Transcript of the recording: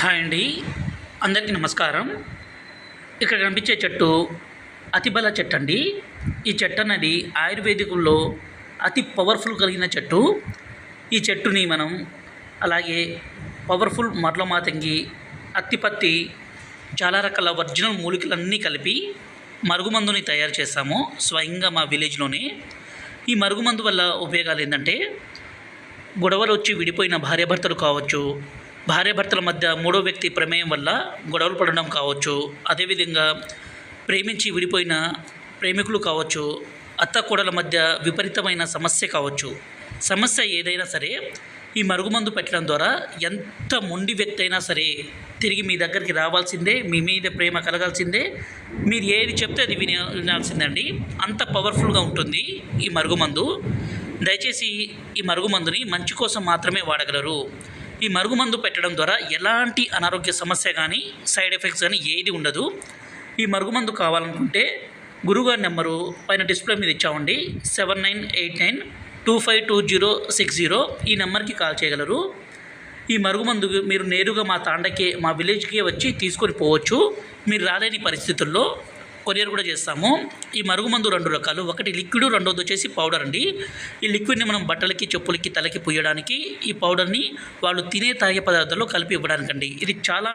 Hi అండి. అందరికీ నమస్కారం. ఇక్కడ కనిపించే చెట్టు అతిబల చెట్టు అండి. ఈ చెట్టు అనేది ఆయుర్వేదికుల్లో అతి పవర్ఫుల్ కలిగిన చెట్టు. ఈ చెట్టుని మనం అలాగే పవర్ఫుల్ మరల మాతంగి, అత్తిపత్తి, చాలా రకాల ఒరిజినల్ మూలికలన్నీ కలిపి మరుగుమందుని తయారు చేస్తాము స్వయంగా మా విలేజ్లోనే. ఈ మరుగుమందు వల్ల ఉపయోగాలు ఏంటంటే, గొడవలు వచ్చి విడిపోయిన భార్యాభర్తలు కావచ్చు, భార్యాభర్తల మధ్య మూడో వ్యక్తి ప్రమేయం వల్ల గొడవలు పడడం కావచ్చు, అదేవిధంగా ప్రేమించి విడిపోయిన ప్రేమికులు కావచ్చు, అత్త కోడల మధ్య విపరీతమైన సమస్య కావచ్చు, సమస్య ఏదైనా సరే ఈ మరుగుమందు పెట్టడం ద్వారా ఎంత మొండి వ్యక్తి అయినా సరే తిరిగి మీ దగ్గరికి రావాల్సిందే, మీ మీద ప్రేమ కలగాల్సిందే, మీరు ఏది చెప్తే అది వినాల్సిందండి. అంత పవర్ఫుల్గా ఉంటుంది ఈ మరుగుమందు. దయచేసి ఈ మరుగుమందుని మంచి కోసం మాత్రమే వాడగలరు. ఈ మరుగుమందు పెట్టడం ద్వారా ఎలాంటి అనారోగ్య సమస్య కానీ, సైడ్ ఎఫెక్ట్స్ కానీ ఏది ఉండదు. ఈ మరుగుమందు కావాలనుకుంటే గురుగారి నెంబరు పైన డిస్ప్లే మీద ఇచ్చామండి, 7989252060. ఈ నెంబర్కి కాల్ చేయగలరు. ఈ మరుగుమందు మీరు నేరుగా మా విలేజ్కి వచ్చి తీసుకొని పోవచ్చు. మీరు రాలేని పరిస్థితుల్లో కొరియర్ కూడా చేస్తాము. ఈ మరుగుమందు 2 రకాలు, ఒకటి లిక్విడ్, రెండోది వచ్చేసి పౌడర్ అండి. ఈ లిక్విడ్ని మనం బట్టలకి, చెప్పులకి, తలకి పూయడానికి, ఈ పౌడర్ని వాళ్ళు తాగే పదార్థాల్లో కలిపి ఇవ్వడానికండి. ఇది చాలా